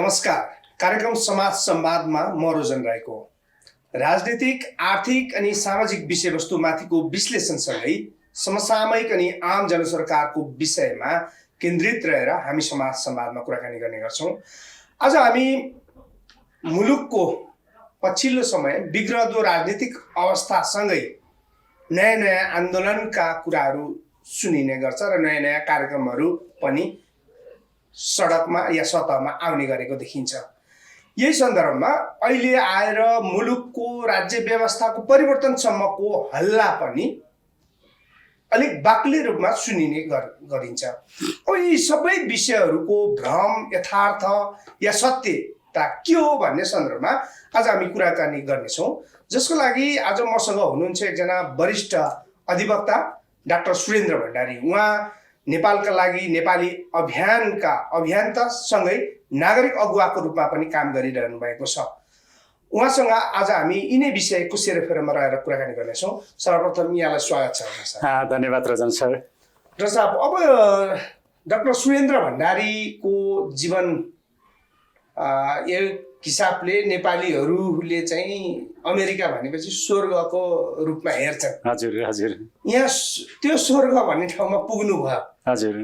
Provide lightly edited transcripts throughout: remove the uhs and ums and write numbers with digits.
नमस्कार। कार्यक्रम समाज संवादमा म रोजन राईको राजनीतिक, आर्थिक अनि सामाजिक विषयवस्तुमाथिको विश्लेषणसँगै समसामयिक अनि आम जनसरकारको विषयमा केन्द्रित रहेर हामी समाज संवादमा कुराकानी गर्ने गर्छौँ। आज हामी मुलुकको पछिल्लो समय बिग्रदो राजनीतिक अवस्थासँगै नयाँ नयाँ आन्दोलनका कुराहरू सुनिने गर्छ र नयाँ नयाँ कार्यक्रमहरू पनि सडकमा या सतहमा आउने गरेको देखिन्छ। यही सन्दर्भमा अहिले आएर मुलुकको राज्य व्यवस्थाको परिवर्तनसम्मको हल्ला पनि अलिक बाक्लै रूपमा सुनिने गरिन्छ। अब यी सबै विषयहरूको भ्रम, यथार्थ या सत्यता के हो भन्ने सन्दर्भमा आज हामी कुराकानी गर्नेछौँ, जसको लागि आज मसँग हुनुहुन्छ एकजना वरिष्ठ अधिवक्ता डाक्टर सुरेन्द्र भण्डारी। उहाँ नेपालका लागि नेपाली अभियानका अभियन्तासँगै नागरिक अगुवाको रूपमा पनि काम गरिरहनु भएको छ। उहाँसँग आज हामी यिनै विषयको सेरोफेरोमा रहेर कुराकानी गर्नेछौँ। सर्वप्रथम यहाँलाई स्वागत छ। धन्यवाद रजन सर। र साहब, अब डाक्टर सुरेन्द्र भण्डारीको जीवन एक हिसाबले नेपालीहरूले चाहिँ अमेरिका भनेपछि स्वर्गको रूपमा हेर्छन्। हजुर हजुर। यहाँ त्यो स्वर्ग भन्ने ठाउँमा पुग्नु भयो हजुर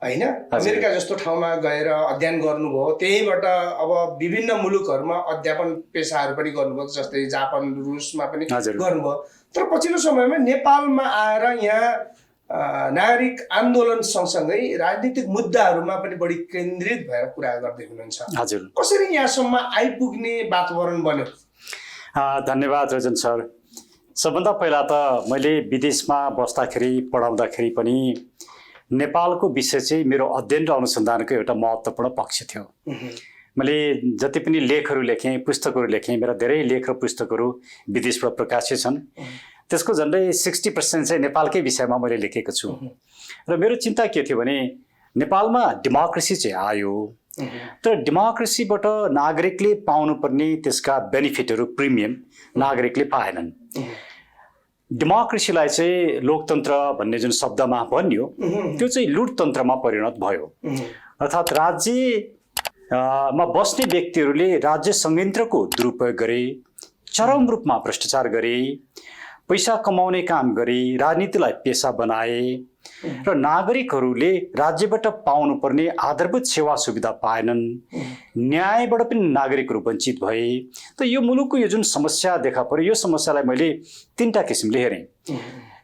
होइन? अमेरिका जस्तो ठाउँमा गएर अध्ययन गर्नुभयो, त्यहीबाट अब विभिन्न मुलुकहरूमा अध्यापन पेसाहरू पनि गर्नुभयो, जस्तै जापान, रुसमा पनि गर्नुभयो। तर पछिल्लो समयमा नेपालमा आएर यहाँ नागरिक आन्दोलन सँगसँगै राजनीतिक मुद्दाहरूमा पनि बढी केन्द्रित भएर कुरा गर्दै हुनुहुन्छ। हजुर। कसरी यहाँसम्म आइपुग्ने वातावरण बन्यो? धन्यवाद रजन सर। सबभन्दा पहिला त मैले विदेशमा बस्दाखेरि पढाउँदाखेरि पनि नेपालको विषय चाहिँ मेरो अध्ययन र अनुसन्धानको एउटा महत्त्वपूर्ण पक्ष थियो। मैले जति पनि लेखहरू लेखेँ, पुस्तकहरू लेखेँ, मेरा धेरै लेख र पुस्तकहरू विदेशबाट प्रकाशित छन्। त्यसको झन्डै 60% चाहिँ नेपालकै विषयमा मैले लेखेको छु। र मेरो चिन्ता के थियो भने नेपालमा डेमोक्रेसी चाहिँ आयो, तर डेमोक्रेसीबाट नागरिकले पाउनुपर्ने त्यसका बेनिफिटहरू, प्रिमियम नागरिकले पाएनन्। डेमोक्रेसीलाई चाहिँ लोकतन्त्र भन्ने जुन शब्दमा बन्यो त्यो चाहिँ लुटतन्त्रमा परिणत भयो। अर्थात् राज्यमा बस्ने व्यक्तिहरूले राज्य संयन्त्रको दुरुपयोग गरे, चरम रूपमा भ्रष्टाचार गरे, पैसा कमाउने काम गरे, राजनीतिलाई पेसा बनाए र नागरिकहरूले राज्यबाट पाउनुपर्ने आधारभूत सेवा सुविधा पाएनन्। न्यायबाट पनि नागरिकहरू वञ्चित भए। त यो मुलुकको यो जुन समस्या देखा पर्यो, यो समस्यालाई मैले तीनटा किसिमले हेरेँ।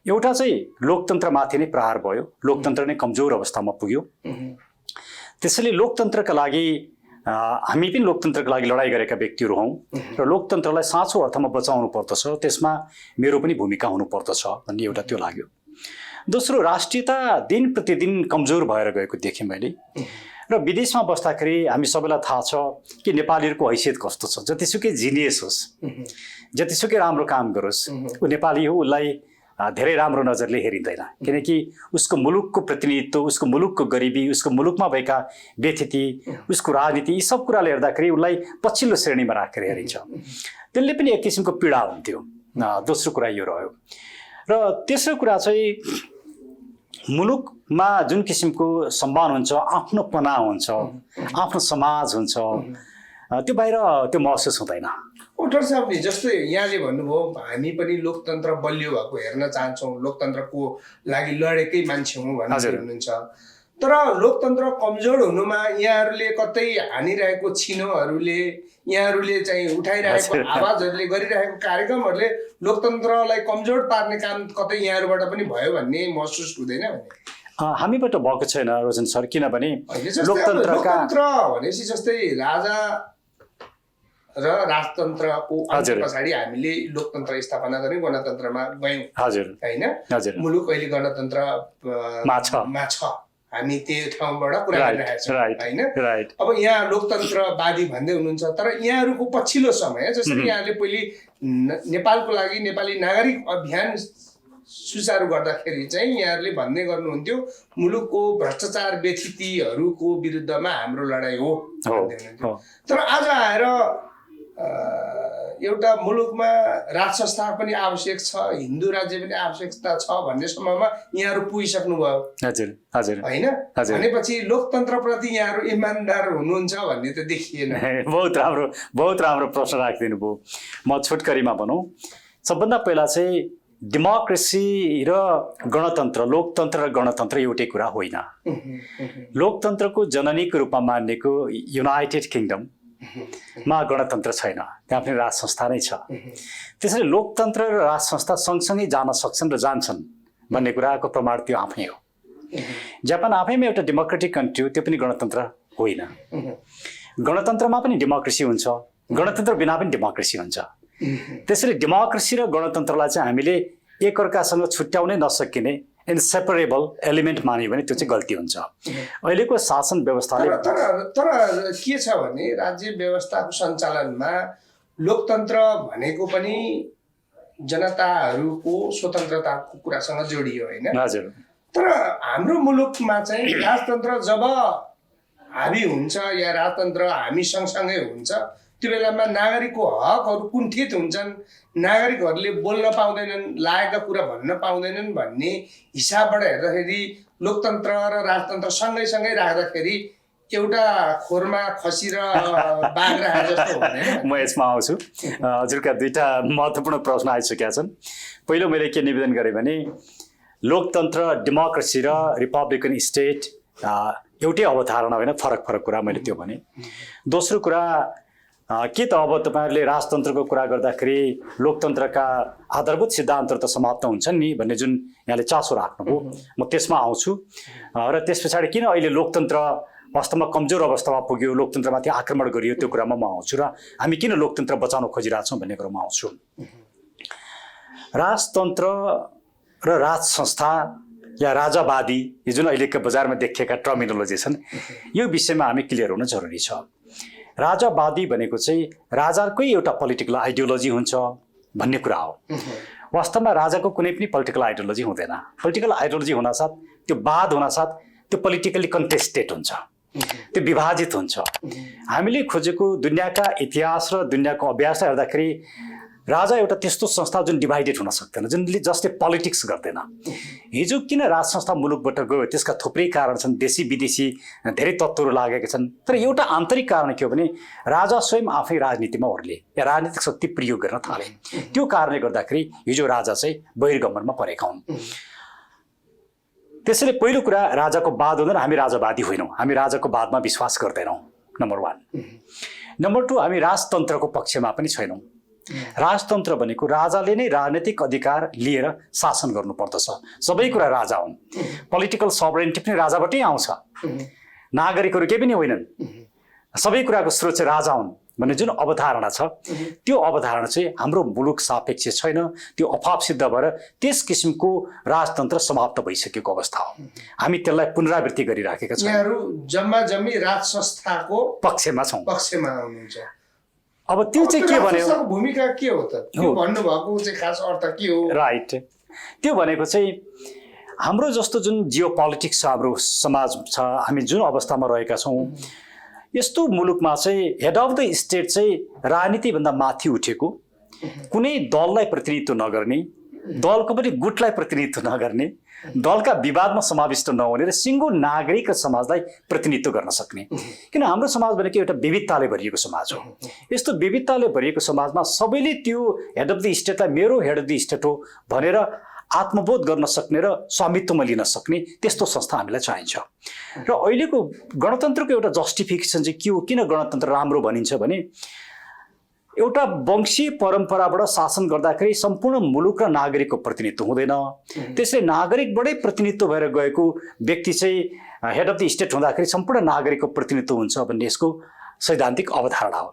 एउटा चाहिँ लोकतन्त्रमाथि नै प्रहार भयो, लोकतन्त्र नै कमजोर अवस्थामा पुग्यो। त्यसैले लोकतन्त्रका लागि हामी पनि लोकतन्त्रका लागि लडाइँ गरेका व्यक्तिहरू हौँ र लोकतन्त्रलाई साँचो अर्थमा बचाउनु पर्दछ, त्यसमा मेरो पनि भूमिका हुनुपर्दछ भन्ने एउटा त्यो लाग्यो। दोस्रो, राष्ट्रियता दिन प्रतिदिन कमजोर भएर गएको देखेँ मैले। र विदेशमा बस्दाखेरि हामी सबैलाई थाहा छ कि नेपालीहरूको हैसियत कस्तो छ। जतिसुकै जिनियस होस्, जतिसुकै राम्रो काम गरोस्, ऊ नेपाली हो, उसलाई धेरै राम्रो नजरले हेरिँदैन। किनकि उसको मुलुकको प्रतिनिधित्व, उसको मुलुकको गरिबी, उसको मुलुकमा भएका व्यथिति, उसको राजनीति, यी सब कुराले हेर्दाखेरि उसलाई पछिल्लो श्रेणीमा राखेर हेरिन्छ। त्यसले पनि एक किसिमको पीडा हुन्थ्यो। दोस्रो कुरा यो रह्यो। र तेस्रो कुरा चाहिँ मुलुकमा जुन किसिमको सम्मान हुन्छ, आफ्नोपना हुन्छ, आफ्नो समाज हुन्छ, त्यो बाहिर त्यो महसुस हुँदैन। डाक्टर साहबले जस्तै यहाँले भन्नुभयो, हामी पनि लोकतन्त्र बलियो भएको हेर्न चाहन्छौँ, लोकतन्त्रको लागि लडेकै मान्छे हौँ भनेर हुनुहुन्छ। तर लोकतन्त्र कमजोर हुनुमा यहाँहरूले कतै हानिरहेको छिनोहरूले, यहाँहरूले चाहिँ उठाइरहेको आवाजहरूले, गरिरहेको कार्यक्रमहरूले लोकतन्त्रलाई कमजोर पार्ने काम कतै यहाँहरूबाट पनि भयो भन्ने महसुस हुँदैन भने? हामीबाट भएको छैन रोजन सर। किनभने लोकतन्त्र भनेपछि जस्तै राजा र राजतन्त्रको पछाडि हामीले लोकतन्त्र स्थापना गर्यौँ, गणतन्त्रमा गयौँ होइन? मुलुक अहिले गणतन्त्रमा छ। हामी त्यो ठाउँबाट कुरा गरिरहेका छौँ होइन? अब यहाँ लोकतन्त्रवादी भन्दै हुनुहुन्छ, तर यहाँहरूको पछिल्लो समय जसरी यहाँले पहिले नेपालको लागि नेपाली नागरिक अभियान सुचारू गर्दाखेरि चाहिँ यहाँहरूले भन्ने गर्नुहुन्थ्यो मुलुकको भ्रष्टाचार व्यथितिहरूको विरुद्धमा हाम्रो लडाइँ हो भन्दै हुनुहुन्थ्यो। तर आज आएर एउटा मुलुकमा राज संस्था पनि आवश्यक छ, हिन्दू राज्य पनि आवश्यकता छ भन्ने सम्ममा यहाँहरू पुगिसक्नुभयो हजुर हजुर होइन? हजुर। भनेपछि लोकतन्त्रप्रति यहाँहरू इमान्दार हुनुहुन्छ भन्ने त देखिएन। बहुत राम्रो प्रश्न राखिदिनु भयो। म छोटकरीमा भनौँ, सबभन्दा पहिला चाहिँ डेमोक्रेसी र गणतन्त्र, लोकतन्त्र र गणतन्त्र एउटै कुरा होइन। लोकतन्त्रको जननीको रूपमा मानिएको युनाइटेड किङडम मा गणतन्त्र छैन, त्यहाँ पनि राज संस्था नै छ। त्यसैले लोकतन्त्र र राज संस्था सँगसँगै जान सक्छन् र जान्छन् भन्ने कुराको प्रमाण त्यो आफै हो। जापान आफैमा एउटा डेमोक्रेटिक कन्ट्री हो, त्यो पनि गणतन्त्र होइन। गणतन्त्रमा पनि डेमोक्रेसी हुन्छ, गणतन्त्र बिना पनि डेमोक्रेसी हुन्छ। त्यसैले डेमोक्रेसी र गणतन्त्रलाई चाहिँ हामीले एकअर्कासँग छुट्याउनै नसकिने इन्सेपरेबल एलिमेन्ट मान्यो भने त्यो चाहिँ गल्ती हुन्छ। अहिलेको शासन व्यवस्थाले तर के छ भने राज्य व्यवस्थाको सञ्चालनमा लोकतन्त्र भनेको पनि जनताहरूको स्वतन्त्रताको कुरासँग जोडियो होइन? हजुर। तर हाम्रो मुलुकमा चाहिँ राजतन्त्र जब हाबी हुन्छ या राजतन्त्र हामी सँगसँगै हुन्छ, त्यो बेलामा नागरिकको हकहरू कुण्ठित हुन्छन्, नागरिकहरूले बोल्न पाउँदैनन्, लागेका कुरा भन्न पाउँदैनन् भन्ने हिसाबबाट हेर्दाखेरि लोकतन्त्र र राजतन्त्र सँगै राख्दाखेरि एउटा खोरमा खसी र बाघ राखे जस्तो हुँदैन? म यसमा आउँछु। हजुरका दुईटा महत्त्वपूर्ण प्रश्न आइसकेका छन्। पहिलो मैले के निवेदन गरेँ भने लोकतन्त्र, डेमोक्रेसी र रिपब्लिकन स्टेट एउटै अवधारणा होइन, फरक कुरा मैले त्यो भने। दोस्रो कुरा के त अब तपाईँहरूले राजतन्त्रको कुरा गर्दाखेरि लोकतन्त्रका आधारभूत सिद्धान्तहरू त समाप्त हुन्छन् नि भन्ने जुन यहाँले चासो राख्नुभयो, म त्यसमा आउँछु। र त्यस पछाडि किन अहिले लोकतन्त्र वास्तवमा कमजोर अवस्थामा पुग्यो, लोकतन्त्रमाथि आक्रमण गरियो, त्यो कुरामा म आउँछु र हामी किन लोकतन्त्र बचाउन खोजिरहेछौँ भन्ने कुरामा आउँछु। राजतन्त्र र राज संस्था या राजावादी, यो जुन अहिलेको बजारमा देखिएका टर्मिनोलोजी छन्, यो विषयमा हामी क्लियर हुन जरुरी छ। राजावादी भनेको चाहिँ राजाकै एउटा पोलिटिकल आइडियोलोजी हुन्छ भन्ने कुरा हो। वास्तवमा राजाको कुनै पनि पोलिटिकल आइडियोलोजी हुँदैन। पोलिटिकल आइडियोलोजी हुनासाथ त्यो वाद हुनासाथ त्यो पोलिटिकली कन्टेस्टेड हुन्छ, त्यो विभाजित हुन्छ। हामीले खोजेको दुनियाँका इतिहास र दुनियाँको अभ्यासलाई हेर्दाखेरि राजा एउटा त्यस्तो संस्था जुन डिभाइडेड हुन सक्दैन, जसले पोलिटिक्स गर्दैन। हिजो किन राज संस्था मुलुकबाट गयो त्यसका थुप्रै कारण छन्, देशी विदेशी धेरै तत्त्वहरू लागेका छन्। तर एउटा आन्तरिक कारण के हो भने राजा स्वयं आफै राजनीतिमा ओर्ले या राजनीतिक शक्ति प्रयोग गर्न थाले। त्यो कारणले गर्दाखेरि हिजो राजा चाहिँ बहिर्गमनमा परेका हुन्। त्यसैले पहिलो कुरा राजाको वाद हुँदैन, हामी राजावादी होइनौँ, हामी राजाको वादमा विश्वास गर्दैनौँ, नम्बर 1। नम्बर 2, हामी राजतन्त्रको पक्षमा पनि छैनौँ। राजतन्त्र भनेको राजाले नै राजनीतिक अधिकार लिएर शासन गर्नुपर्दछ। सबै कुरा राजा हुन्। पोलिटिकल सभरेन्टी पनि राजाबाटै आउँछ, नागरिकहरू केही पनि होइनन्। सबै कुराको स्रोत चाहिँ राजा हुन् भन्ने जुन अवधारणा छ, त्यो अवधारणा चाहिँ हाम्रो मुलुक सापेक्ष छैन। त्यो अभाव सिद्ध भएर त्यस किसिमको राजतन्त्र समाप्त भइसकेको अवस्था हो। हामी त्यसलाई पुनरावृत्ति गरिराखेका छौँ। यहाँहरू जम्मी राज संस्थाको पक्षमा छौँ, पक्षमा हुनुहुन्छ। अब त्यो चाहिँ के भन्यो, भूमिका के हो त? त्यो भन्नुभएको चाहिँ खास अर्थ के हो? राइट, त्यो भनेको चाहिँ हाम्रो जस्तो जुन जियो पोलिटिक्स छ, हाम्रो समाज छ, हामी जुन अवस्थामा रहेका छौँ, यस्तो मुलुकमा चाहिँ हेड अफ द स्टेट चाहिँ राजनीतिभन्दा माथि उठेको, कुनै दललाई प्रतिनिधित्व नगर्ने, दलको पनि गुटलाई प्रतिनिधित्व नगर्ने, दलका विवादमा समाविष्ट नहुने र सिङ्गो नागरिक र समाजलाई प्रतिनिधित्व गर्न सक्ने। किन हाम्रो समाज भनेको एउटा विविधताले भरिएको समाज हो। यस्तो विविधताले भरिएको समाजमा सबैले त्यो हेड अफ द स्टेटलाई मेरो हेड अफ द स्टेट हो भनेर आत्मबोध गर्न सक्ने र स्वामित्वमा लिन सक्ने त्यस्तो संस्था हामीलाई चाहिन्छ। र अहिलेको गणतन्त्रको एउटा जस्टिफिकेसन चाहिँ के हो, किन गणतन्त्र राम्रो भनिन्छ भने एउटा वंशीय परम्पराबाट शासन गर्दाखेरि सम्पूर्ण मुलुक र नागरिकको प्रतिनिधित्व हुँदैन। त्यसले नागरिकबाटै प्रतिनिधित्व भएर गएको व्यक्ति चाहिँ हेड अफ द स्टेट हुँदाखेरि सम्पूर्ण नागरिकको प्रतिनिधित्व हुन्छ भन्ने यसको सैद्धान्तिक अवधारणा हो।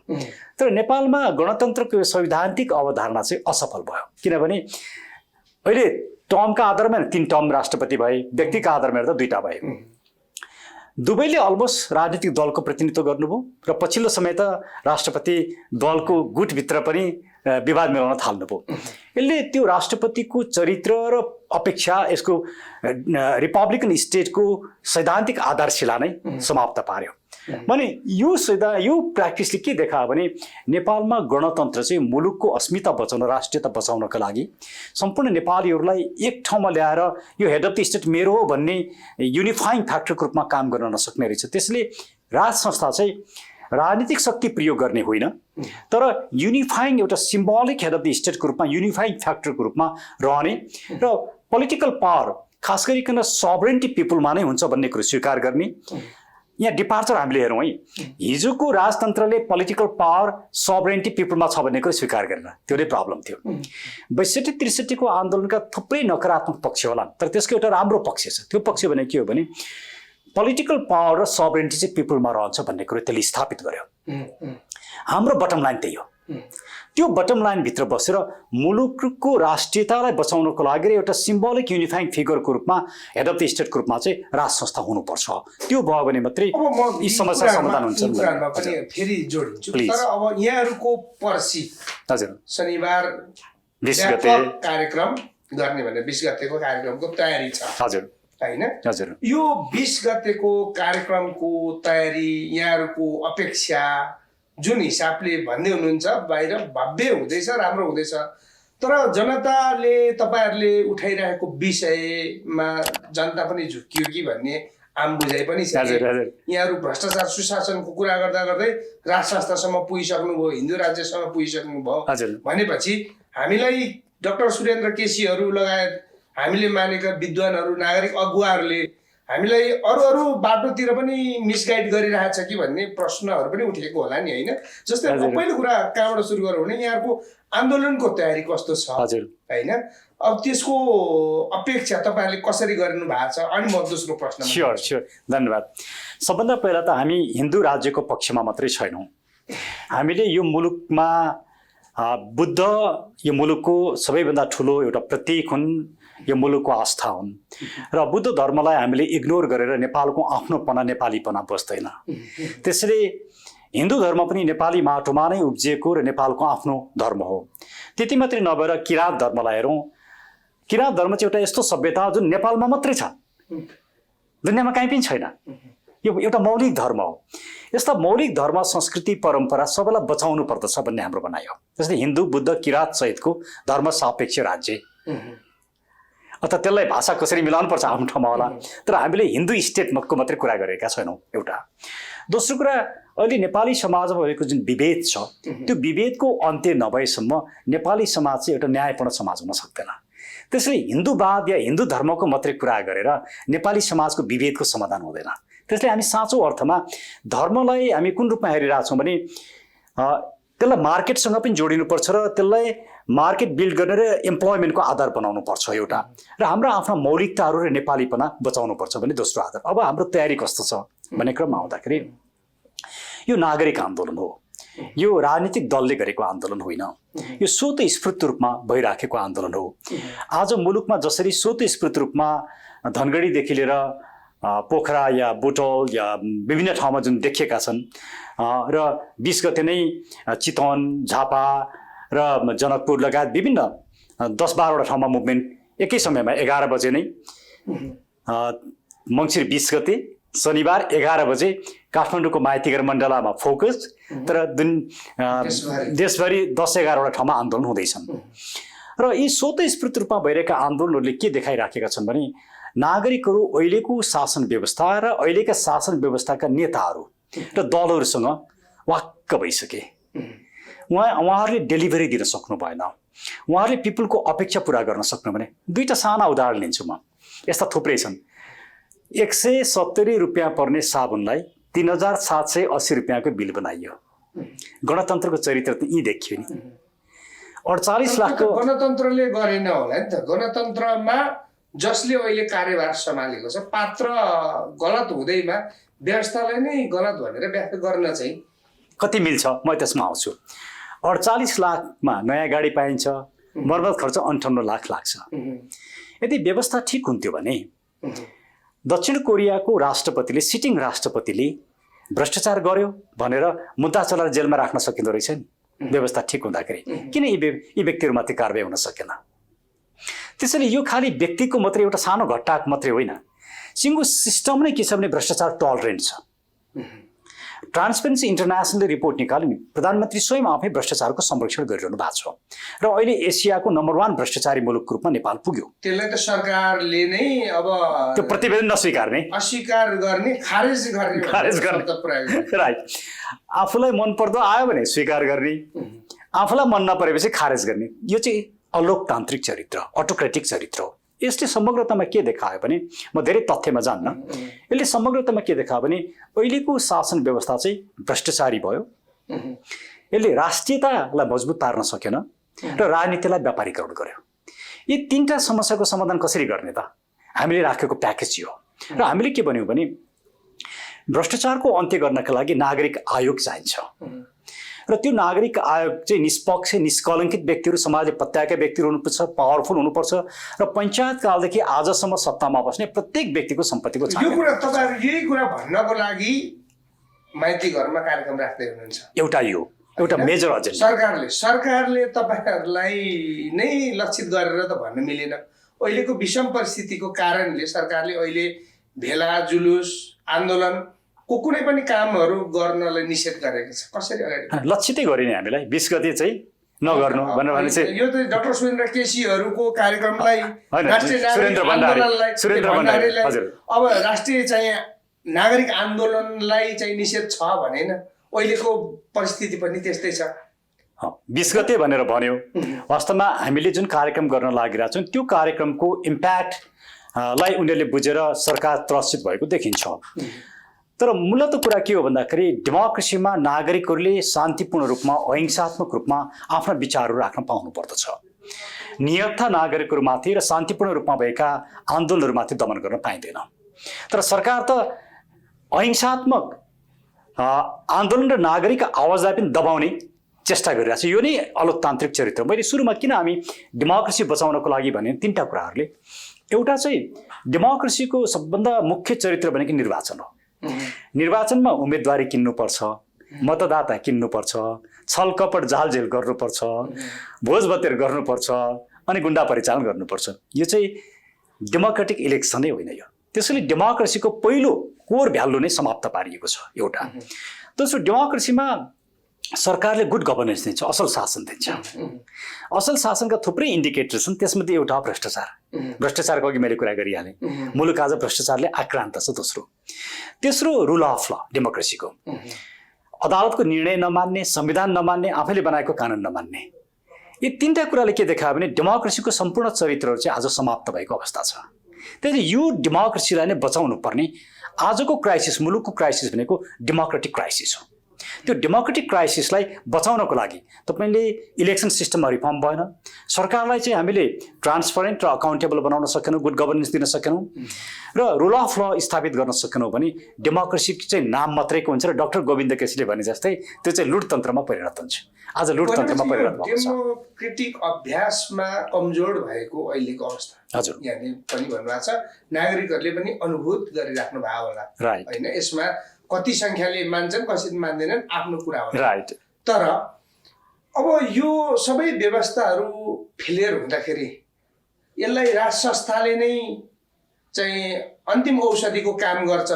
तर नेपालमा गणतन्त्रको सैद्धान्तिक अवधारणा चाहिँ असफल भयो, किनभने अहिले टर्मका आधारमा 3 टर्म राष्ट्रपति भए, व्यक्तिका आधारमा हेर्दा 2टा भए। दुवैले अलमोस्ट राजनीतिक दलको प्रतिनिधित्व गर्नुभयो र पछिल्लो समय त राष्ट्रपति दलको गुटभित्र पनि विवाद मिलाउन थाल्नुभयो। यसले त्यो राष्ट्रपतिको चरित्र र अपेक्षा यसको रिपब्लिकन स्टेटको सैद्धान्तिक आधारशिला नै समाप्त पार्यो। भने यो प्र्याक्टिसले के देखायो भने नेपालमा गणतन्त्र चाहिँ मुलुकको अस्मिता बचाउन, राष्ट्रियता बचाउनका लागि सम्पूर्ण नेपालीहरूलाई एक ठाउँमा ल्याएर यो हेड अफ द स्टेट मेरो हो भन्ने युनिफाइङ फ्याक्टरको रूपमा काम गर्न नसक्ने रहेछ। त्यसले राज संस्था चाहिँ राजनीतिक शक्ति प्रयोग गर्ने होइन, तर युनिफाइङ एउटा सिम्बोलिक हेड अफ द स्टेटको रूपमा, युनिफाइङ फ्याक्टरको रूपमा रहने र पोलिटिकल पावर खास गरिकन सबरेन्टी पिपुलमा नै हुन्छ भन्ने कुरो स्वीकार गर्ने। यहाँ डिपार्चर हामीले हेरौँ है, हिजोको राजतन्त्रले पोलिटिकल पावर सबरेन्टी पिपुलमा छ भन्ने कुरो स्वीकार गरेन, त्यो नै प्रब्लम थियो। 62-63 को आन्दोलनका थुप्रै नकारात्मक पक्ष होला, तर त्यसको एउटा राम्रो पक्ष छ। त्यो पक्ष भने के हो भने पोलिटिकल पावर र सबरेन्टी चाहिँ पिपुलमा रहन्छ भन्ने कुरो त्यसले स्थापित गर्यो। हाम्रो बटम लाइन त्यही हो। त्यो बटम लाइनभित्र बसेर मुलुकको राष्ट्रियतालाई बचाउनको लागि एउटा सिम्बोलिक युनिफाइङ फिगरको रूपमा हेड अफ द स्टेटको रूपमा चाहिँ राज संस्था हुनुपर्छ। त्यो भयो भने मात्रै यी समस्या समाधान हुन्छ। फेरि जोडिन्छु, तर अब यहाँहरूको पर्सि हजुर शनिबार 20 गते कार्यक्रम गर्ने भने 20 गतेको कार्यक्रमको तयारी छ हजुर हैन? हजुर। यो 20 गतेको कार्यक्रमको तयारी यहाँहरूको अपेक्षा जुन हिसाबले भन्दै हुनुहुन्छ बाहिर भव्य हुँदैछ, राम्रो हुँदैछ, तर जनताले तपाईहरुले उठाइरहेको विषयमा जनता पनि झुक्कियो कि भन्ने आम बुझाइ पनि छ। यहाँहरू भ्रष्टाचार सुशासनको कुरा गर्दा गर्दै राज संस्थासम्म पुगिसक्नुभयो, हिन्दू राज्यसम्म पुगिसक्नुभयो भनेपछि हामीलाई डाक्टर सुरेन्द्र केसीहरू लगायत हामीले मानेका विद्वानहरू, नागरिक अगुवाहरूले हामीलाई अरू बाटोतिर पनि मिसगाइड गरिरहेछ कि भन्ने प्रश्नहरू पनि उठेको होला नि, होइन? जस्तै पहिलो कुरा कहाँबाट सुरु गरौँ भने यहाँको आन्दोलनको तयारी कस्तो छ, होइन? अब त्यसको अपेक्षा तपाईँहरूले कसरी गरिनु भएको छ? अनि म दोस्रो प्रश्न। स्योर, धन्यवाद। सबभन्दा पहिला त हामी हिन्दू राज्यको पक्षमा मात्रै छैनौँ। हामीले यो मुलुकमा बुद्ध यो मुलुकको सबैभन्दा ठुलो एउटा प्रतीक हुन्, यो मुलुकको आस्था हुन् र बुद्ध धर्मलाई हामीले इग्नोर गरेर नेपालको आफ्नोपना, नेपालीपना बस्दैन। त्यसैले हिन्दू धर्म पनि नेपाली माटोमा नै उब्जिएको र नेपालको आफ्नो धर्म हो। त्यति मात्रै नभएर किराँत धर्मलाई हेरौँ। किराँत धर्म चाहिँ एउटा यस्तो सभ्यता जुन नेपालमा मात्रै छ, दुनियाँमा कहीँ पनि छैन। यो एउटा मौलिक धर्म हो। यस्ता मौलिक धर्म, संस्कृति, परम्परा सबैलाई बचाउनु पर्दछ भन्ने हाम्रो भनाइ हो। जस्तै हिन्दू, बुद्ध, किराँत सहितको धर्म सापेक्ष राज्य, अथवा त्यसलाई भाषा कसरी मिलाउनुपर्छ आफ्नो ठाउँमा होला, तर हामीले हिन्दू स्टेटको मात्रै कुरा गरेका छैनौँ, एउटा। दोस्रो कुरा, अहिले नेपाली समाजमा भएको जुन विभेद छ, त्यो विभेदको अन्त्य नभएसम्म नेपाली समाज चाहिँ एउटा न्यायपूर्ण समाज हुन सक्दैन। त्यसैले हिन्दूवाद या हिन्दू धर्मको मात्रै कुरा गरेर नेपाली समाजको विभेदको समाधान हुँदैन। त्यसले हामी साँचो अर्थमा धर्मलाई हामी कुन रूपमा हेरिरहेछौँ भने त्यसलाई मार्केटसँग पनि जोडिनुपर्छ र त्यसलाई मार्केट बिल्ड गर्ने र इम्प्लोइमेन्टको आधार बनाउनु पर्छ एउटा, र हाम्रो आफ्ना मौलिकताहरू र नेपालीपना बचाउनु पर्छ भन्ने दोस्रो आधार। अब हाम्रो तयारी कस्तो छ भन्ने क्रममा आउँदाखेरि यो नागरिक आन्दोलन हो, यो राजनीतिक दलले गरेको आन्दोलन होइन, यो स्वतःस्फूर्त रूपमा भइराखेको आन्दोलन हो। आज मुलुकमा जसरी स्वतःस्फूर्त रूपमा धनगढीदेखि लिएर पोखरा या बुटोल या विभिन्न ठाउँमा जुन देखिएका छन् र 20 गते नै चितवन, झापा र जनकपुर लगायत विभिन्न 10-12 वटा ठाउँमा मुभमेन्ट एकै समयमा 11 बजे नै, मङ्सिर 20 गते शनिबार 11 बजे काठमाडौँको माइतीघर मण्डलामा फोकस, तर देशभरि 10-11 वटा ठाउँमा आन्दोलन हुँदैछन्। र यी स्वतःस्फूर्त रूपमा भइरहेका आन्दोलनहरूले के देखाइराखेका छन् भने नागरिकहरू अहिलेको शासन व्यवस्था र अहिलेका शासन व्यवस्थाका नेताहरू र दलहरूसँग वाक्क भइसके। उहाँहरूले डेलिभरी दिन सक्नु भएन, उहाँहरूले पिपुलको अपेक्षा पुरा गर्न सक्नु भने। दुईटा साना उदाहरण लिन्छु म, यस्ता थुप्रै छन्। 170 रुपियाँ पर्ने साबुनलाई 3780 रुपियाँको बिल बनाइयो। गणतन्त्रको चरित्र त यी देखियो नि। 48 लाखको गणतन्त्रले गरेन होला नि त। गणतन्त्रमा जसले अहिले कार्यभार सम्हालेको छ, पात्र गलत हुँदैमा व्यवस्थालाई नै गलत भनेर व्याख्या गर्न चाहिँ कति मिल्छ म त्यसमा आउँछु। 48 लाखमा नयाँ गाडी पाइन्छ, मर्मत खर्च 58 लाख लाग्छ। यदि व्यवस्था ठिक हुन्थ्यो भने दक्षिण कोरियाको राष्ट्रपतिले, सिटिङ राष्ट्रपतिले भ्रष्टाचार गर्यो भनेर मुद्दा चलाएर जेलमा राख्न सकिँदो रहेछ नि, व्यवस्था ठिक हुँदाखेरि। किन यी व्यक्तिहरूमाथि कारबाही हुन सकेन? त्यसैले यो खालि व्यक्तिको मात्रै एउटा सानो घट्टाको मात्रै होइन, सिङ्गो सिस्टम नै के छ भने भ्रष्टाचार टलरेन्ट छ। ट्रान्सपेरेन्सी इन्टरनेसनलले रिपोर्ट निकाल्यो नि, प्रधानमन्त्री स्वयं आफै भ्रष्टाचारको संरक्षण गरिरहनु भएको छ र अहिले एसियाको नम्बर 1 भ्रष्टाचारी मुलुकको रूपमा नेपाल पुग्यो। त्यसलाई त सरकारले नै अब त्यो प्रतिवेदन नस्वीकार्ने, अस्वीकार गर्ने, खारेज गर्ने शब्द प्रयोग गर्ने। राइट। आफूलाई मन पर्दो आयो भने स्वीकार गर्ने, आफूलाई मन नपरेपछि खारेज गर्ने, यो चाहिँ अलोकतान्त्रिक चरित्र, अटोक्रेटिक चरित्र हो। यसले समग्रतामा के देखायो भने, म धेरै तथ्यमा जान्न, यसले समग्रतामा के देखायो भने अहिलेको शासन व्यवस्था चाहिँ भ्रष्टाचारी भयो, यसले राष्ट्रियतालाई मजबुत पार्न सकेन र राजनीतिलाई व्यापारीकरण गर्यो। यी तीनटा समस्याको समाधान कसरी गर्ने त? हामीले राखेको प्याकेज यो हो र हामीले के भन्यौँ भने भ्रष्टाचारको अन्त्य गर्नका लागि नागरिक आयोग चाहिन्छ र त्यो नागरिक आयोग चाहिँ निष्पक्ष, निष्कलङ्कित व्यक्तिहरू, समाजले पत्याएका व्यक्तिहरू हुनुपर्छ, पावरफुल हुनुपर्छ र पञ्चायत कालदेखि आजसम्म सत्तामा बस्ने प्रत्येक व्यक्तिको सम्पत्तिको यो कुरा तपाईहरु यही कुरा भन्नको लागि माइती घरमा कार्यक्रम राख्दै हुनुहुन्छ। एउटा मेजर एजेन्डा सरकारले तपाईहरुलाई नै लक्षित गरेर त भन्न मिलेन। अहिलेको विषम परिस्थितिको कारणले सरकारले अहिले भेला, जुलुस, आन्दोलन को कुनै पनि कामहरू गर्नलाई निषेध गरेको छ। कसरी अगाडि लक्षितै गरिने हामीलाई 20 गते चाहिँ नगर्नु भनेर भने चाहिँ यो त डाक्टर सुरेन्द्र केसीहरूको कार्यक्रमलाई सुरेन्द्र भण्डारीलाई हजुर अब राष्ट्रिय चाहिँ नागरिक आन्दोलनलाई चाहिँ निषेध छ भनेन। अहिलेको परिस्थिति पनि त्यस्तै छ। 20 गते भनेर भन्यो। वास्तवमा हामीले जुन कार्यक्रम गर्न लागिरहेका छौँ त्यो कार्यक्रमको इम्प्याक्ट लाई उनीहरूले बुझेर सरकार त्रसित भएको देखिन्छ। तर मूलत कुरा के हो भन्दाखेरि डेमोक्रेसीमा नागरिकहरूले शान्तिपूर्ण रूपमा, अहिंसात्मक रूपमा आफ्ना विचारहरू राख्न पाउनु पर्दछ। निहत्था नागरिकहरूमाथि र शान्तिपूर्ण रूपमा भएका आन्दोलनहरूमाथि दमन गर्न पाइँदैन। तर सरकार त अहिंसात्मक आन्दोलन र नागरिक आवाजलाई पनि दबाउने चेष्टा गरिरहेको छ। यो नै अलोकतान्त्रिक चरित्र। मैले सुरुमा किन हामी डेमोक्रेसी बचाउनको लागि भने तीनटा कुराहरूले, एउटा चाहिँ डेमोक्रेसीको सबभन्दा मुख्य चरित्र भनेको निर्वाचन हो। निर्वाचनमा उम्मेदवारी किन्नुपर्छ, मतदाता किन्नुपर्छ, छलकपट जालझेल गर्नुपर्छ, भोजभतेर गर्नुपर्छ अनि गुन्डा परिचालन गर्नुपर्छ। यो चाहिँ डेमोक्रेटिक इलेक्सन नै होइन। यो त्यसैले डेमोक्रेसीको पहिलो कोर भ्यालु नै समाप्त पारिएको छ एउटा। दोस्रो, डेमोक्रेसीमा सरकारले गुड गभर्नेन्स दिन्छ, असल शासन दिन्छ। असल शासनका थुप्रै इन्डिकेटर छन्, त्यसमध्ये एउटा भ्रष्टाचार। भ्रष्टाचारको अघि मैले कुरा गरिहालेँ। मुलुक आज भ्रष्टाचारले आक्रान्त छ। दोस्रो, तेस्रो रुल अफ ल, डेमोक्रेसीको अदालतको निर्णय नमान्ने, संविधान नमान्ने, आफैले बनाएको कानुन नमान्ने। यी तीनटा कुराले के देखायो भने डेमोक्रेसीको सम्पूर्ण चरित्रहरू चाहिँ आज समाप्त भएको अवस्था छ। त्यसैले यो डेमोक्रेसीलाई नै बचाउनु पर्ने आजको क्राइसिस, मुलुकको क्राइसिस भनेको डेमोक्रेटिक क्राइसिस हो। त्यो डेमोक्रेटिक क्राइसिसलाई बचाउनको लागि तपाईँले इलेक्सन सिस्टममा रिफर्म भएन, सरकारलाई चाहिँ हामीले ट्रान्सपरेन्ट र अकाउन्टेबल बनाउन सकेनौँ, गुड गभर्नेन्स दिन सकेनौँ र रुल अफ ल स्थापित गर्न सकेनौँ भने डेमोक्रेसी चाहिँ नाम मात्रैको हुन्छ र डाक्टर गोविन्द केसीले भने जस्तै त्यो चाहिँ लुटतन्त्रमा परिणत हुन्छ। आज लुटतन्त्रमा परिणत भएको छ। डेमोक्रेटिक अभ्यासमा कमजोर भएको अहिलेको अवस्था हजुर यहाँले पनि भन्नुभएको छ, नागरिकहरूले पनि अनुभूत गरिराख्नु भएको होला होइन। यसमा कति संख्याले मान्छन्, कसरी मान्दैनन् आफ्नो कुरा हो। राइट। तर अब यो सबै व्यवस्थाहरू फेलियर हुँदाखेरि यसलाई राज संस्थाले नै चाहिँ अन्तिम औषधिको काम गर्छ,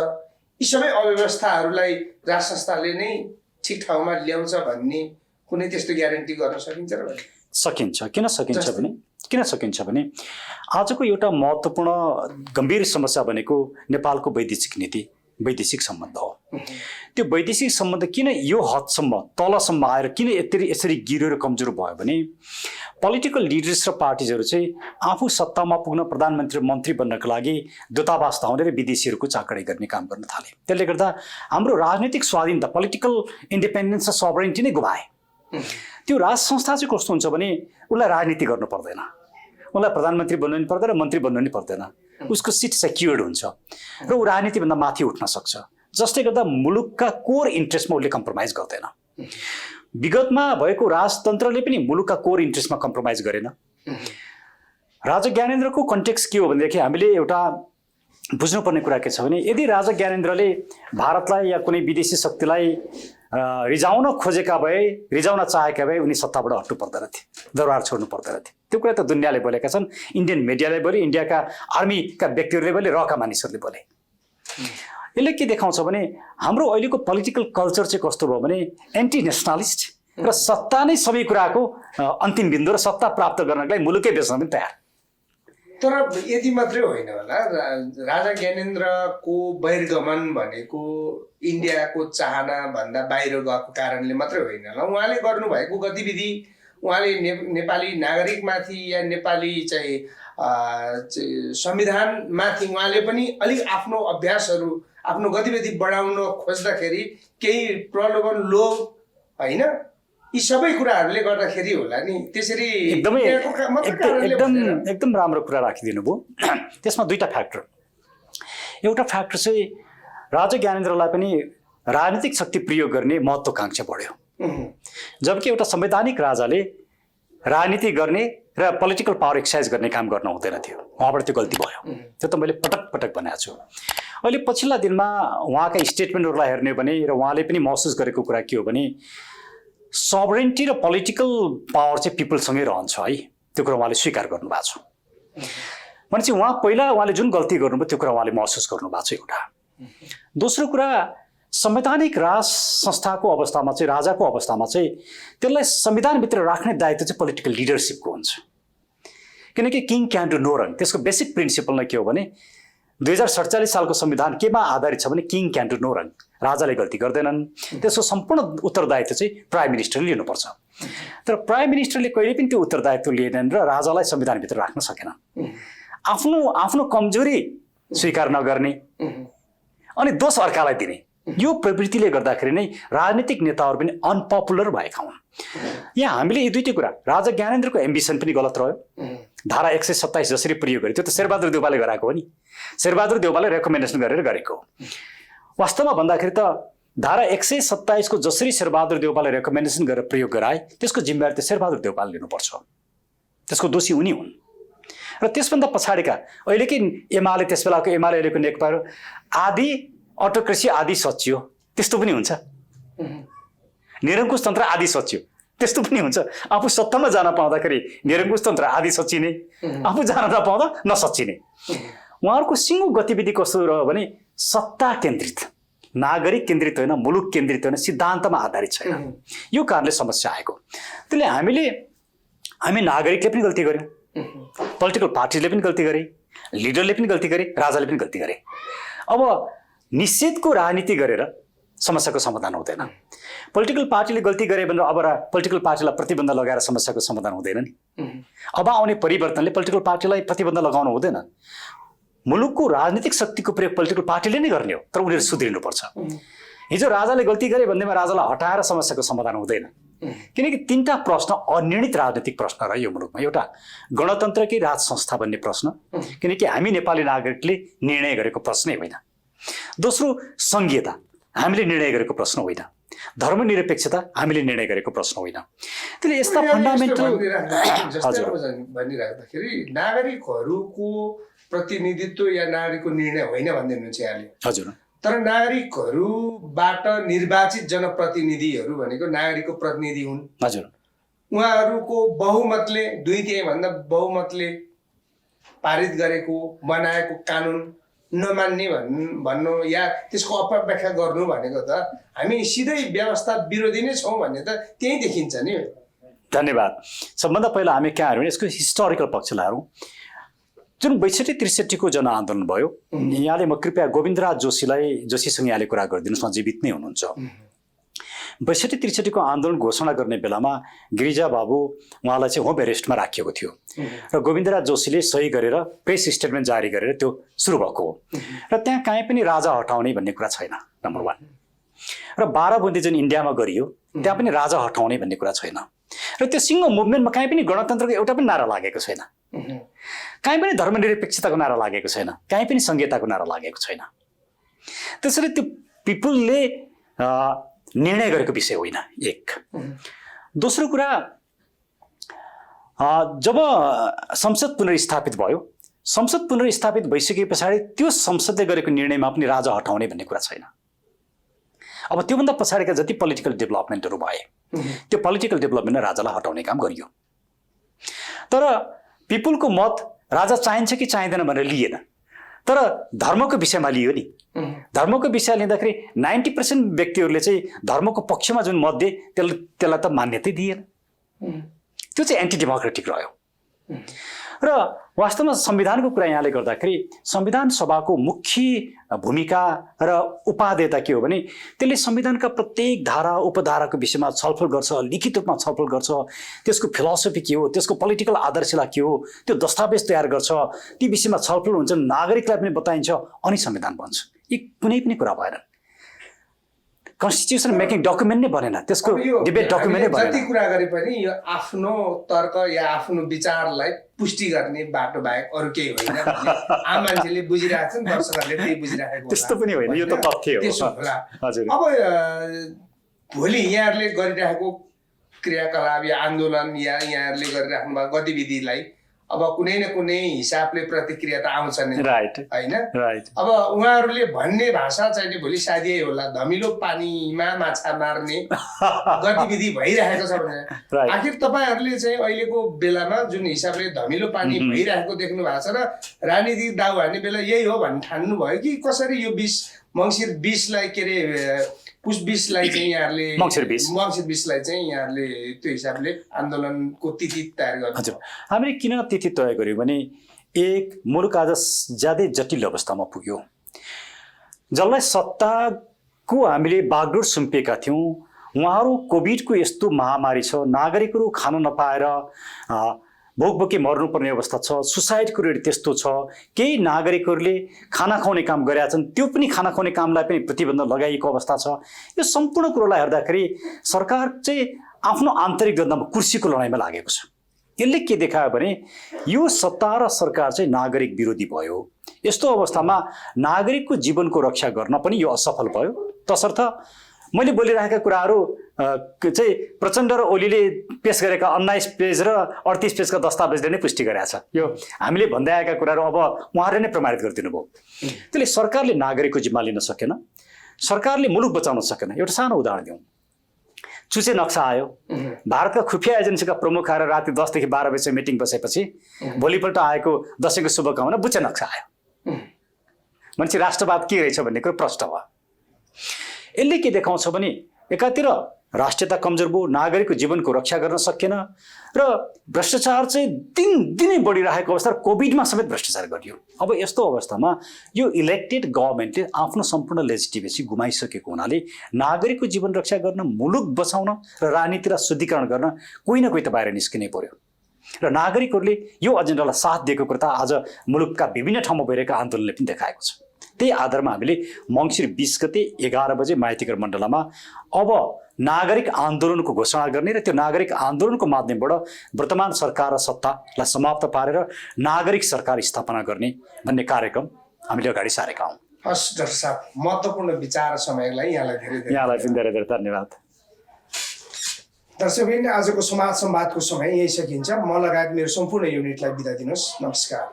यी सबै अव्यवस्थाहरूलाई राज संस्थाले नै ठिक ठाउँमा ल्याउँछ भन्ने कुनै त्यस्तो ग्यारेन्टी गर्न सकिन्छ र? सकिन्छ। किन सकिन्छ भने आजको एउटा महत्त्वपूर्ण गम्भीर समस्या भनेको नेपालको वैदेशिक नीति, वैदेशिक सम्बन्ध हो। त्यो वैदेशिक सम्बन्ध किन यो हदसम्म तलसम्म आएर किन यसरी गिरो र कमजोर भयो भने पोलिटिकल लिडर्स र पार्टिजहरू चाहिँ आफू सत्तामा पुग्न, प्रधानमन्त्री मन्त्री बन्नको लागि दूतावास धाउने र विदेशीहरूको चाकडी गर्ने काम गर्न थाले। त्यसले गर्दा हाम्रो राजनीतिक स्वाधीनता, पोलिटिकल इन्डिपेन्डेन्स र सबरेन्टी नै गुमाए। त्यो राज संस्था चाहिँ कस्तो हुन्छ भने उसलाई राजनीति गर्नु पर्दैन, उसलाई प्रधानमन्त्री बन्नु नि पर्दैन, मन्त्री बन्नु नि पर्दैन, उसको सिट सेक्युर्ड हुन्छ र ऊ राजनीतिभन्दा माथि उठ्न सक्छ। जसले गर्दा मुलुकका कोर इन्ट्रेस्टमा उसले कम्प्रोमाइज गर्दैन। विगतमा भएको राजतन्त्रले पनि मुलुकका कोर इन्ट्रेस्टमा कम्प्रोमाइज गरेन। राजा ज्ञानेन्द्रको कन्टेक्स्ट के हो भनेदेखि हामीले एउटा बुझ्नुपर्ने कुरा के छ भने यदि राजा ज्ञानेन्द्रले भारतलाई या कुनै विदेशी शक्तिलाई रिजाउन खोजेका भए, रिजाउन चाहेका भए उनी सत्ताबाट हट्नु पर्दैन थिए, दरबार छोड्नु पर्दैन थिए। त्यो कुरा त दुनियाँले बोलेका छन्, इन्डियन मिडियाले बोले, इन्डियाका आर्मीका व्यक्तिहरूले बोले, रका मानिसहरूले बोले। यसले के देखाउँछ भने हाम्रो अहिलेको पोलिटिकल कल्चर चाहिँ कस्तो भयो भने एन्टी नेसनलिस्ट र सत्ता नै सबै कुराको अन्तिम बिन्दु र सत्ता प्राप्त गर्नको लागि मुलुकै बेच्न पनि तयार। तर यति मात्रै होइन होला, राजा ज्ञानेन्द्रको बहिर्गमन भनेको इन्डियाको चाहना भन्दा बाहिर गएको कारणले मात्रै होइन होला। उहाँले गर्नुभएको गतिविधि, उहाँले नेपाली नागरिकमाथि या नेपाली चाहिँ संविधानमाथि उहाँले पनि अलिक आफ्नो अभ्यासहरू, आफ्नो गतिविधि बढाउन खोज्दाखेरि केही प्रलोभन, लोभ होइन, यी सबै कुराहरूले गर्दाखेरि होला नि। त्यसरी एकदम राम्रो कुरा राखिदिनु भयो। त्यसमा दुईटा फ्याक्टर। एउटा फ्याक्टर चाहिँ राजा ज्ञानेन्द्रलाई पनि राजनीतिक शक्ति प्रयोग गर्ने महत्त्वाकांक्षा बढ्यो, जबकि एउटा संवैधानिक राजाले राजनीति गर्ने र पोलिटिकल पावर एक्सर्साइज गर्ने काम गर्न हुँदैन थियो। उहाँबाट त्यो गल्ती भयो। त्यो त मैले पटक पटक भनेको छु। अहिले पछिल्ला दिनमा उहाँका स्टेटमेन्टहरूलाई हेर्ने हो भने र उहाँले पनि महसुस गरेको कुरा के हो भने सभरेन्टी र पोलिटिकल पावर चाहिँ पिपलसँगै रहन्छ है, त्यो कुरा उहाँले स्वीकार गर्नुभएको छ। भनेपछि उहाँले जुन गल्ती गर्नुभयो त्यो कुरा उहाँले महसुस गर्नुभएको छ एउटा। दोस्रो कुरा, संवैधानिक राज संस्थाको अवस्थामा चाहिँ, राजाको अवस्थामा चाहिँ त्यसलाई संविधानभित्र राख्ने दायित्व चाहिँ पोलिटिकल लिडरसिपको हुन्छ। किनकि किङ क्यान डु नो रङ, त्यसको बेसिक प्रिन्सिपल नै के हो भने 2047 सालको संविधान केमा आधारित छ भने किङ क्यान डु नो रङ, राजाले गल्ती गर्दैनन्। त्यसको सम्पूर्ण उत्तरदायित्व चाहिँ प्राइम मिनिस्टरले लिनुपर्छ। तर प्राइम मिनिस्टरले कहिले पनि त्यो उत्तरदायित्व लिएनन् र राजालाई संविधानभित्र राख्न सकेनन्। आफ्नो कमजोरी स्वीकार नगर्ने अनि दोष अर्कालाई दिने, यो प्रवृत्तिले गर्दाखेरि नै राजनीतिक नेताहरू पनि अनपपुलर भएका हुन्। यहाँ हामीले यी दुईटै कुरा, राजा ज्ञानेन्द्रको एम्बिसन पनि गलत रह्यो। धारा 127 जसरी प्रयोग गर्यो त्यो त शेरबहादुर देउवाले गराएको हो नि, शेरबहादुर देउवाले रेकमेन्डेसन गरेर गरेको। वास्तवमा भन्दाखेरि त धारा 127 को जसरी शेरबहादुर देउवाले रेकमेन्डेसन गरेर प्रयोग गराए त्यसको जिम्मेवारी त शेरबहादुर देउवाले लिनुपर्छ, त्यसको दोषी उनी हुन्। र त्यसभन्दा पछाडिका अहिलेकै एमाले, त्यस बेलाको एमाले, अहिलेको नेकपा आदि अटोक्रेसी आदि सचियो, त्यस्तो पनि हुन्छ। निरङ्कुश तन्त्र आदि सचियो, त्यस्तो पनि हुन्छ। आफू सत्तामा जान पाउँदाखेरि निरङ्कुश तन्त्र आदि सचिने, आफू जान नपाउँदा नसचिने। उहाँहरूको सिङ्गो गतिविधि कस्तो रह्यो भने सत्ता केन्द्रित, नागरिक केन्द्रित होइन, मुलुक केन्द्रित होइन, सिद्धान्तमा आधारित छैन। यो कारणले समस्या आएको। त्यसले हामी नागरिकले पनि गल्ती गर्यौँ, पोलिटिकल पार्टीले पनि गल्ती गरे, लिडरले पनि गल्ती गरे, राजाले पनि गल्ती गरे। अब निषेधको राजनीति गरेर समस्याको समाधान हुँदैन। पोलिटिकल पार्टीले गल्ती गरे भनेर अब पोलिटिकल पार्टीलाई प्रतिबन्ध लगाएर समस्याको समाधान हुँदैन नि। अब आउने परिवर्तनले पोलिटिकल पार्टीलाई प्रतिबन्ध लगाउनु हुँदैन। मुलुकको राजनीतिक शक्तिको प्रयोग पोलिटिकल पार्टीले नै गर्ने हो, तर उनीहरू सुध्रिनुपर्छ। हिजो राजाले गल्ती गरे भन्दैमा राजालाई हटाएर समस्याको समाधान हुँदैन, किनकि तीनटा प्रश्न अनिर्णित राजनीतिक प्रश्न रह्यो यो मुलुकमा। एउटा गणतन्त्रकै राज संस्था भन्ने प्रश्न, किनकि हामी नेपाली नागरिकले निर्णय गरेको प्रश्नै होइन। दोस्रो संघीयता, हामीले निर्णय गरेको प्रश्न होइन। धर्मनिरपेक्षता, हामीले निर्णय गरेको प्रश्न होइन। त्यसले यस्ता फन्डामेन्टल भनिराख्दाखेरि नागरिकहरूको प्रतिनिधित्व या नागरिकको निर्णय होइन भन्दै हुनुहुन्छ यहाँले। हजुर। तर नागरिकहरूबाट निर्वाचित जनप्रतिनिधिहरू भनेको नागरिकको प्रतिनिधि हुन्। हजुर। उहाँहरूको बहुमतले, 2/3 भन्दा बहुमतले पारित गरेको बनाएको कानुन नमान्ने भन्नु या त्यसको अपव्याख्या गर्नु भनेको त हामी सिधै व्यवस्था विरोधी नै छौँ भन्ने त त्यही देखिन्छ नि। धन्यवाद। सबभन्दा पहिला हामी कहाँ हेरौँ, यसको हिस्टोरिकल पक्षलाई हेरौँ। जुन 62-63 को जनआन्दोलन भयो, यहाँले म कृपया गोविन्दराज जोशीसँग यहाँले कुरा गरिदिनुहोस्, उहाँ जीवित नै हुनुहुन्छ। 62-63 को आन्दोलन घोषणा गर्ने बेलामा गिरिजा बाबु उहाँलाई चाहिँ होम एरेस्टमा राखिएको थियो र गोविन्दराज जोशीले सही गरेर प्रेस स्टेटमेन्ट जारी गरेर त्यो सुरु भएको हो। र त्यहाँ कहीँ पनि राजा हटाउने भन्ने कुरा छैन, नम्बर 1। र 12 बुन्दी जुन इन्डियामा गरियो त्यहाँ पनि राजा हटाउने भन्ने कुरा छैन। र त्यो सिङ्गो मुभमेन्टमा कहीँ पनि गणतन्त्रको एउटा पनि नारा लागेको छैन, कहीँ पनि धर्मनिरपेक्षताको नारा लागेको छैन, कहीँ पनि संघीयताको नारा लागेको छैन। त्यसैले त्यो पिपुलले निर्णय गरेको विषय होइन, एक। दोस्रो कुरा, जब संसद पुनर्स्थापित भयो, संसद पुनर्स्थापित भइसके पछाडि त्यो संसदले गरेको निर्णयमा पनि राजा हटाउने भन्ने कुरा छैन। अब त्योभन्दा पछाडिका जति पोलिटिकल डेभलपमेन्टहरू भए त्यो पोलिटिकल डेभलपमेन्टमा राजालाई हटाउने काम गरियो। तर पिपुलको मत राजा चाहिन्छ कि चाहिँदैन भनेर लिएन, तर धर्मको विषयमा लियो नि। धर्मको विषय लिँदाखेरि 90% व्यक्तिहरूले चाहिँ धर्मको पक्षमा जुन मत दिए त्यसलाई त मान्यतै दिएन। त्यो चाहिँ एन्टी डेमोक्रेटिक रह्यो। र वास्तवमा संविधानको कुरा यहाँले गर्दाखेरि संविधान सभाको मुख्य भूमिका र उपादेयता के हो भने त्यसले संविधानका प्रत्येक धारा उपधाराको विषयमा छलफल गर्छ, लिखित रूपमा छलफल गर्छ, त्यसको फिलोसफी के हो, त्यसको पोलिटिकल आदर्शलाई के हो, त्यो दस्तावेज तयार गर्छ, ती विषयमा छलफल हुन्छ, नागरिकलाई पनि बताइन्छ, अनि संविधान बन्छ। यी कुनै पनि कुरा भएन। कन्स्टिट्युसन मेकिङ डकुमेन्ट नै बनेन, त्यसको डिबेट डकुमेन्ट नै बनेन। जति कुरा गरे पनि यो आफ्नो तर्क या आफ्नो विचारलाई पुष्टि गर्ने बाटो बाहेक अरू केही होइन। आम मान्छेले बुझिरहेको छ नि, दर्शकहरूले त्यही बुझिरहेको। त्यस्तो पनि होइन, यो त तथ्य हो। त्यसो होला। हजुर। अब भोलि यहाँहरूले गरिरहेको क्रियाकलाप या आन्दोलन या यहाँहरूले गरिराख्नु भएको गतिविधिलाई अब कुनै न कुनै हिसाबले प्रतिक्रिया त आउँछ नि, राइट होइन? राइट। अब उहाँहरूले भन्ने भाषा चाहिँ भोलि सायद यही होला, धमिलो पानीमा माछा मार्ने गतिविधि भइरहेको छ भने आखिर तपाईँहरूले चाहिँ अहिलेको बेलामा जुन हिसाबले धमिलो पानी भइरहेको देख्नु भएको छ र राजनीतिक दाउ हान्ने बेला यही हो भन्ने ठान्नु भयो कि कसरी यो मङ्सिर 20लाई के अरे पुस 20लाई चाहिँ यहाँहरूले मङ्सिर 20लाई चाहिँ यहाँहरूले त्यो हिसाबले आन्दोलनको तिथि तयार गर्नु? हजुर, हामीले किन तिथि तय गर्यौँ भने एक मुलुक आज ज्यादै जटिल अवस्थामा पुग्यो, जसलाई सत्ताको हामीले बागडोर सुम्पिएका थियौँ। उहाँहरू कोभिडको यस्तो महामारी छ, नागरिकहरू खान नपाएर भोकभोकी मर्नुपर्ने अवस्था छ, सुसाइडको रेट त्यस्तो छ, केही नागरिकहरूले खाना खुवाउने काम गरेका छन्, त्यो पनि खाना खुवाउने कामलाई पनि प्रतिबन्ध लगाइएको अवस्था छ। यो सम्पूर्ण कुरोलाई हेर्दाखेरि सरकार चाहिँ आफ्नो आन्तरिक दण्डमा कुर्सीको लडाइँमा लागेको छ। यसले के देखायो भने यो सत्ता र सरकार चाहिँ नागरिक विरोधी भयो। यस्तो अवस्थामा नागरिकको जीवनको रक्षा गर्न पनि यो असफल भयो। तसर्थ मैले बोलिरहेका कुराहरू चाहिँ प्रचण्ड र ओलीले पेश गरेका 19 पेज र 38 पेजका दस्तावेजले नै पुष्टि गरेका छ। यो हामीले भन्दै आएका कुराहरू अब उहाँहरूले नै प्रमाणित गरिदिनु भयो। त्यसले सरकारले नागरिकको जिम्मा लिन सकेन, सरकारले मुलुक बचाउन सकेन। एउटा सानो उदाहरण दिउँ। चुचे नक्सा आयो, भारतका खुफिया एजेन्सीका प्रमुख आएर राति 10 देखि 12 बजीसम्म मिटिङ बसेपछि भोलिपल्ट आएको दसैँको शुभकामना बुचे नक्सा आयो। मान्छे राष्ट्रवाद के रहेछ भन्ने कुरो प्रष्ट भयो। यसले के देखाउँछ भने एकातिर राष्ट्रियता कमजोर भयो, नागरिकको जीवनको रक्षा गर्न सकेन र भ्रष्टाचार चाहिँ दिनदिनै बढिरहेको अवस्था, कोभिडमा समेत भ्रष्टाचार गरियो। अब यस्तो अवस्थामा यो इलेक्टेड गभर्मेन्टले आफ्नो सम्पूर्ण लेजिटिमेसी गुमाइसकेको हुनाले नागरिकको जीवन रक्षा गर्न, मुलुक बचाउन र राजनीतिलाई शुद्धिकरण गर्न कोही न कोही त बाहिर निस्किनै पर्यो। र नागरिकहरूले यो एजेन्डालाई साथ दिएको कुरा त आज मुलुकका विभिन्न ठाउँमा भइरहेका आन्दोलनले पनि देखाएको छ। त्यही आधारमा हामीले मङ्सिर 20 गते 11 बजे माइतीघर मण्डलामा अब नागरिक आन्दोलनको घोषणा गर्ने र त्यो नागरिक आन्दोलनको माध्यमबाट वर्तमान सरकार र सत्तालाई समाप्त पारेर नागरिक सरकार स्थापना गर्ने भन्ने कार्यक्रम हामीले अगाडि सारेका हौँ। हस् डाक्टर साहब, महत्त्वपूर्ण विचार समयलाई यहाँलाई धेरै धन्यवाद। दर्शकवृन्द, आजको समाज संवादको समय यही सकिन्छ। म लगायत मेरो सम्पूर्ण युनिटलाई बिदा दिनुहोस्। नमस्कार।